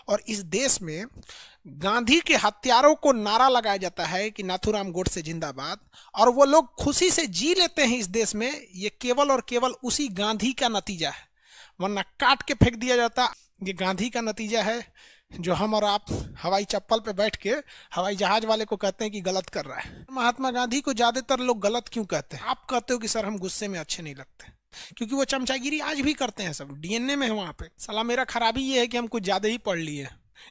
और इस देश में गांधी के हत्यारों को नारा लगाया जाता है कि नाथूराम गोडसे जिंदाबाद, और वो लोग खुशी से जी लेते हैं इस देश में। ये केवल और केवल उसी गांधी का नतीजा है, वरना काट के फेंक दिया जाता। ये गांधी का नतीजा है जो हम और आप हवाई चप्पल पे बैठ के हवाई जहाज वाले को कहते हैं कि गलत कर रहा है। महात्मा गांधी को ज्यादातर लोग गलत क्यों कहते हैं? आप कहते हो कि सर हम गुस्से में अच्छे नहीं लगते, क्योंकि वो चमचागिरी आज भी करते हैं, सब डीएनए में है वहां पे। साला मेरा खराबी ये है कि हम कुछ ज्यादा ही पढ़ लिए,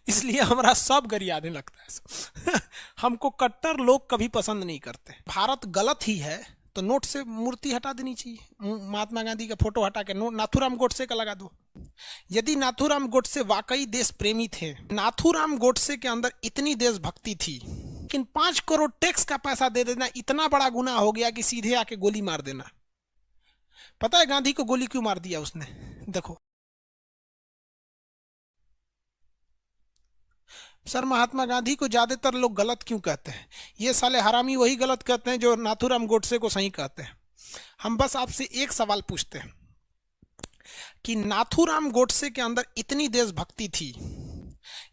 इसलिए हमारा सब गरियाने लगता है। हमको कट्टर लोग कभी पसंद नहीं करते। भारत गलत ही है तो नोट से मूर्ति हटा देनी चाहिए, महात्मा गांधी का फोटो हटा के नाथूराम गोडसे का लगा दो। यदि नाथूराम गोडसे वाकई देश प्रेमी थे, नाथूराम गोडसे के अंदर इतनी देशभक्ति थी, लेकिन 5 करोड़ टैक्स का पैसा दे देना इतना बड़ा गुनाह हो गया कि सीधे आके गोली मार देना। पता है गांधी को गोली क्यों मार दिया उसने? देखो सर, महात्मा गांधी को ज्यादातर लोग गलत क्यों कहते हैं? ये साले हरामी वही गलत कहते हैं जो नाथूराम गोडसे को सही कहते हैं। हम बस आपसे एक सवाल पूछते हैं कि नाथूराम गोडसे के अंदर इतनी देशभक्ति थी,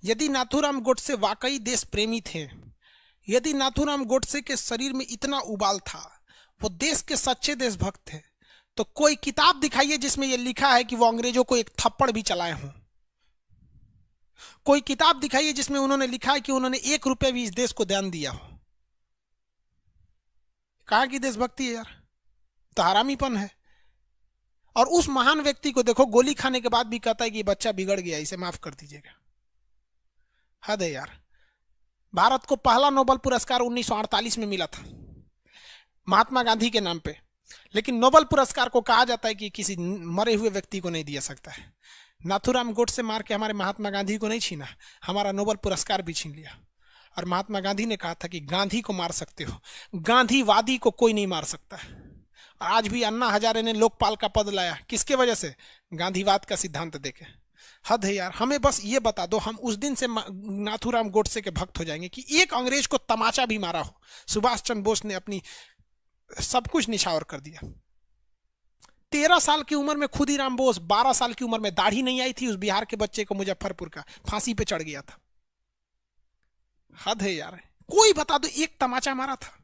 यदि नाथूराम गोडसे वाकई देश प्रेमी थे, यदि नाथूराम गोडसे के शरीर में इतना उबाल था, वो देश के सच्चे देशभक्त थे, तो कोई किताब दिखाइए जिसमें यह लिखा है कि वो अंग्रेजों को एक थप्पड़ भी चलाए हों। कोई किताब दिखाइए जिसमें उन्होंने लिखा है कि उन्होंने 1 रुपये भी इस देश को दान दिया हो। कहां की देशभक्ति है यार? तो हरामीपन है। और उस महान व्यक्ति को देखो, गोली खाने के बाद भी कहता है कि बच्चा बिगड़ गया, इसे माफ कर दीजिएगा। हद है यार। भारत को पहला नोबेल पुरस्कार 1948 में मिला था महात्मा गांधी के नाम पे, लेकिन नोबेल पुरस्कार को कहा जाता है कि किसी मरे हुए व्यक्ति को नहीं दिया सकता है। नाथूराम गोडसे मार के हमारे महात्मा गांधी को नहीं छीना, हमारा नोबेल पुरस्कार भी छीन लिया। और महात्मा गांधी ने कहा था कि गांधी को मार सकते हो, गांधीवादी को कोई नहीं मार सकता। आज भी अन्ना हजारे ने लोकपाल का पद लाया, किसके वजह से? गांधीवाद का सिद्धांत देके। हद है यार। हमें बस ये बता दो, हम उस दिन से नाथूराम गोडसे के भक्त हो जाएंगे कि एक अंग्रेज को तमाचा भी मारा हो। सुभाष चंद्र बोस ने अपनी सब कुछ निछावर कर दिया। 13 साल की उम्र में खुदीराम बोस, 12 साल की उम्र में दाढ़ी नहीं आई थी उस बिहार के बच्चे को, मुजफ्फरपुर का, फांसी पे चढ़ गया था। हद है यार। कोई बता दो एक तमाचा मारा था।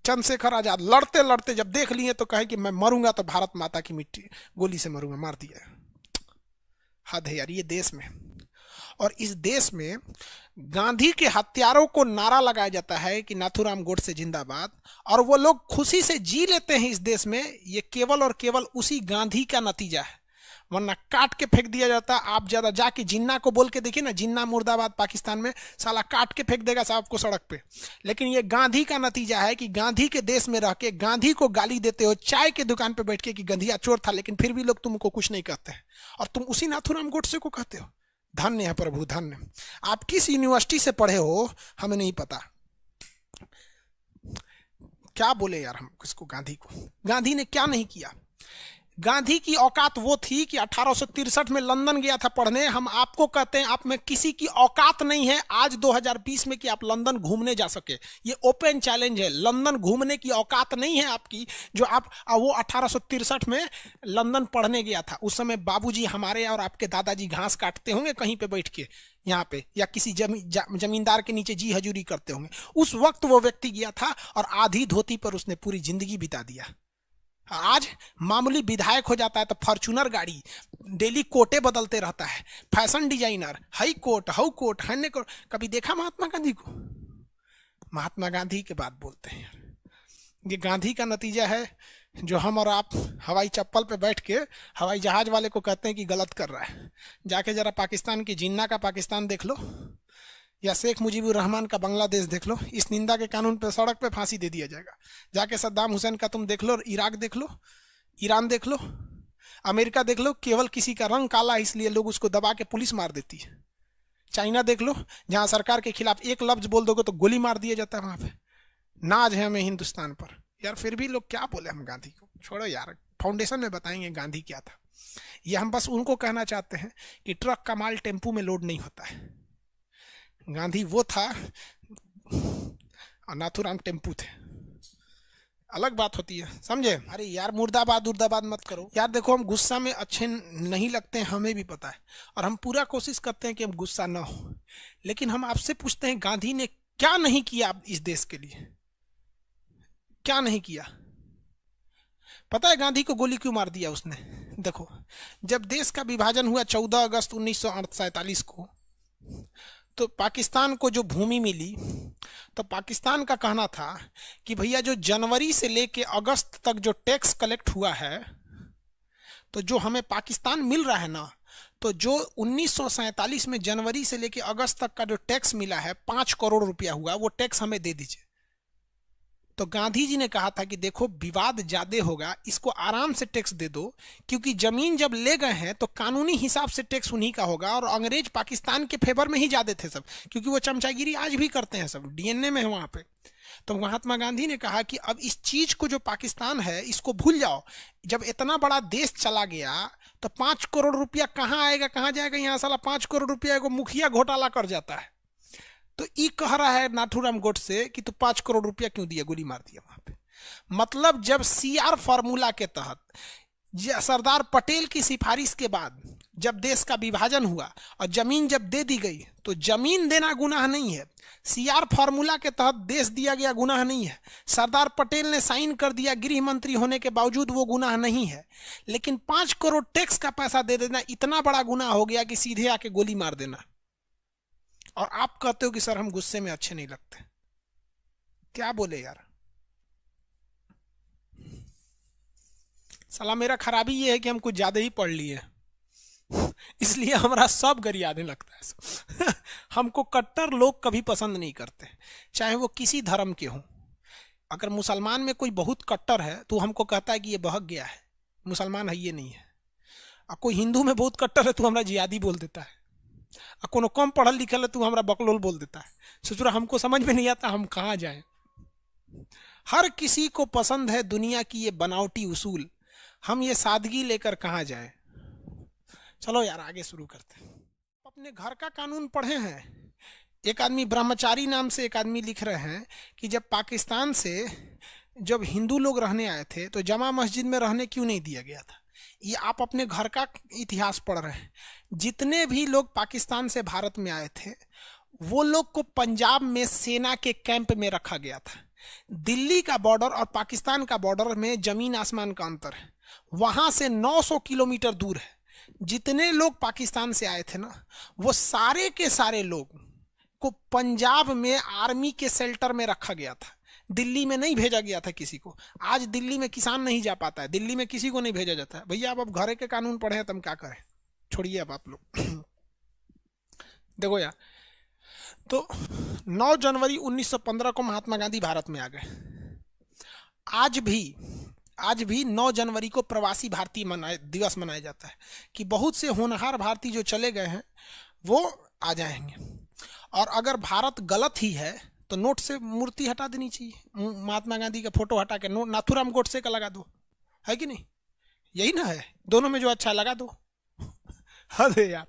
चंद्रशेखर आजाद लड़ते लड़ते जब देख लिए तो कहे कि मैं मरूंगा तो भारत माता की मिट्टी गोली से मरूंगा, मार दिया। हद है यार ये देश में। और इस देश में गांधी के हत्यारों को नारा लगाया जाता है कि नाथूराम गोडसे जिंदाबाद, और वो लोग खुशी से जी लेते हैं इस देश में। ये केवल और केवल उसी गांधी का नतीजा है, वरना काट के फेंक दिया जाता। आप ज्यादा जाके जिन्ना को बोल के देखिए ना, जिन्ना मुर्दाबाद पाकिस्तान में, साला काट के फेंक देगा साहब को सड़क पे। लेकिन ये गांधी का नतीजा है कि गांधी के देश में रह के गांधी को गाली देते हो, चाय के दुकान पे बैठ के कि गंधिया चोर था, लेकिन फिर भी लोग तुमको कुछ नहीं कहते हैं, और तुम उसी नाथूराम गोडसे को कहते हो। धन्य है प्रभु, धन्य। आप किस यूनिवर्सिटी से पढ़े हो हमें नहीं पता। क्या बोले यार हम किसको? गांधी को। गांधी ने क्या नहीं किया? गांधी की औकात वो थी कि 1863 में लंदन गया था पढ़ने। हम आपको कहते हैं आप में किसी की औकात नहीं है आज 2020 में कि आप लंदन घूमने जा सके। ये ओपन चैलेंज है, लंदन घूमने की औकात नहीं है आपकी। जो आप वो 1863 में लंदन पढ़ने गया था, उस समय बाबूजी हमारे और आपके दादाजी घास काटते होंगे कहीं पे बैठ के यहाँ पे, या किसी जमींदार के नीचे जी हजूरी करते होंगे। उस वक्त वो व्यक्ति गया था और आधी धोती पर उसने पूरी जिंदगी बिता दिया। आज मामूली विधायक हो जाता है तो फॉर्च्यूनर गाड़ी, डेली कोटे बदलते रहता है, fashion designer, high coat, how coat, हन्ने कोट। कभी देखा महात्मा गांधी को? महात्मा गांधी के बात बोलते हैं यार। ये गांधी का नतीजा है जो हम और आप हवाई चप्पल पे बैठ के हवाई जहाज वाले को कहते हैं कि गलत कर रहा है। जाके जरा पाकिस्तान की जिन्ना का पाकिस्तान देख लो, या शेख मुजीबुर रहमान का बांग्लादेश देख लो। इस निंदा के कानून पे सड़क पे फांसी दे दिया जाएगा। जाके सद्दाम हुसैन का तुम देख लो, इराक देख लो, ईरान देख लो, अमेरिका देख लो, केवल किसी का रंग काला इसलिए लोग उसको दबा के पुलिस मार देती है। चाइना देख लो, जहां सरकार के खिलाफ एक लफ्ज बोल दोगे तो गोली मार दिया जाता है। वहां पे नाज है हमें हिंदुस्तान पर यार। फिर भी लोग क्या बोले हम गांधी को? छोड़ो यार, फाउंडेशन में बताएंगे गांधी क्या था। ये हम बस उनको कहना चाहते हैं कि ट्रक का माल टेम्पू में लोड नहीं होता है। गांधी वो था और नाथूराम टेम्पू थे। अलग बात होती है, समझे? अरे यार मुर्दाबाद मुर्दाबाद मत करो यार। देखो हम गुस्सा में अच्छे नहीं लगते हैं, हमें भी पता है, और हम पूरा कोशिश करते हैं कि हम गुस्सा ना हो। लेकिन हम आपसे पूछते हैं, गांधी ने क्या नहीं किया इस देश के लिए? क्या नहीं किया? पता है गांधी को गोली क्यों मार दिया उसने? देखो, जब देश का विभाजन हुआ 14 अगस्त 1947 को, तो पाकिस्तान को जो भूमि मिली, तो पाकिस्तान का कहना था कि भैया जो जनवरी से लेके अगस्त तक जो टैक्स कलेक्ट हुआ है, तो जो हमें पाकिस्तान मिल रहा है ना, तो जो 1947 में जनवरी से लेके अगस्त तक का जो टैक्स मिला है 5 करोड़ रुपया हुआ, वो टैक्स हमें दे दीजिए। तो गांधी जी ने कहा था कि देखो विवाद ज्यादा होगा, इसको आराम से टैक्स दे दो, क्योंकि जमीन जब ले गए हैं तो कानूनी हिसाब से टैक्स उन्हीं का होगा। और अंग्रेज पाकिस्तान के फेवर में ही जाते थे सब, क्योंकि वो चमचागिरी आज भी करते हैं, सब डीएनए में है वहां पे। तो महात्मा गांधी ने कहा कि अब इस चीज को जो पाकिस्तान है इसको भूल जाओ। जब इतना बड़ा देश चला गया तो 5 करोड़ रुपया कहाँ आएगा, कहाँ जाएगा? यहाँ साला 5 करोड़ रुपया को मुखिया घोटाला कर जाता है। तो ई कह रहा है नाथूराम गोडसे कि तू 5 करोड़ रुपया क्यों दिया, गोली मार दिया वहां पे। मतलब जब सीआर फॉर्मूला के तहत सरदार पटेल की सिफारिश के बाद जब देश का विभाजन हुआ और जमीन जब दे दी गई, तो जमीन देना गुनाह नहीं है, सीआर फॉर्मूला के तहत देश दिया गया गुनाह नहीं है, सरदार पटेल ने साइन कर दिया गृह मंत्री होने के बावजूद, वो गुनाह नहीं है। लेकिन 5 करोड़ टैक्स का पैसा दे देना इतना बड़ा गुनाह हो गया कि सीधे आके गोली मार देना। और आप कहते हो कि सर हम गुस्से में अच्छे नहीं लगते। क्या बोले यार? साला मेरा खराबी ये है कि हम कुछ ज्यादा ही पढ़ लिए, इसलिए हमारा सब गरियाने लगता है। हमको कट्टर लोग कभी पसंद नहीं करते, चाहे वो किसी धर्म के हों। अगर मुसलमान में कोई बहुत कट्टर है तो हमको कहता है कि ये बहक गया है, मुसलमान है ये नहीं है। और कोई हिंदू में बहुत कट्टर है तो हमारा जिहादी बोल देता है। और कोनो कम पढ़ल लिखल है तो हमारा बकलोल बोल देता है। सोचो हमको समझ में नहीं आता हम कहाँ जाएं। हर किसी को पसंद है दुनिया की ये बनावटी उसूल, हम ये सादगी लेकर कहाँ जाएं। चलो यार आगे शुरू करते हैं। अपने घर का कानून पढ़े हैं? एक आदमी ब्रह्मचारी नाम से एक आदमी लिख रहे हैं कि जब पाकिस्तान से जब हिंदू लोग रहने आए थे तो जमा मस्जिद में रहने क्यों नहीं दिया गया था। ये आप अपने घर का इतिहास पढ़ रहे हैं। जितने भी लोग पाकिस्तान से भारत में आए थे वो लोग को पंजाब में सेना के कैंप में रखा गया था। दिल्ली का बॉर्डर और पाकिस्तान का बॉर्डर में जमीन आसमान का अंतर है, वहां से 900 किलोमीटर दूर है। जितने लोग पाकिस्तान से आए थे ना, वो सारे के सारे लोग को पंजाब में आर्मी के शेल्टर में रखा गया था, दिल्ली में नहीं भेजा गया था किसी को। आज दिल्ली में किसान नहीं जा पाता है, दिल्ली में किसी को नहीं भेजा जाता है। भैया अब घरे के कानून पढ़े हैं तो हम क्या करें, छोड़िए अब आप लोग। देखो यार, तो 9 जनवरी 1915 को महात्मा गांधी भारत में आ गए। आज भी 9 जनवरी को प्रवासी भारतीय दिवस मनाया जाता है कि बहुत से होनहार भारतीय जो चले गए हैं वो आ जाएंगे। और अगर भारत गलत ही है तो नोट से मूर्ति हटा देनी चाहिए, महात्मा गांधी का फोटो हटा के नोट नाथूराम गोडसे का लगा दो, है कि नहीं? यही ना है, दोनों में जो अच्छा लगा दो। अरे यार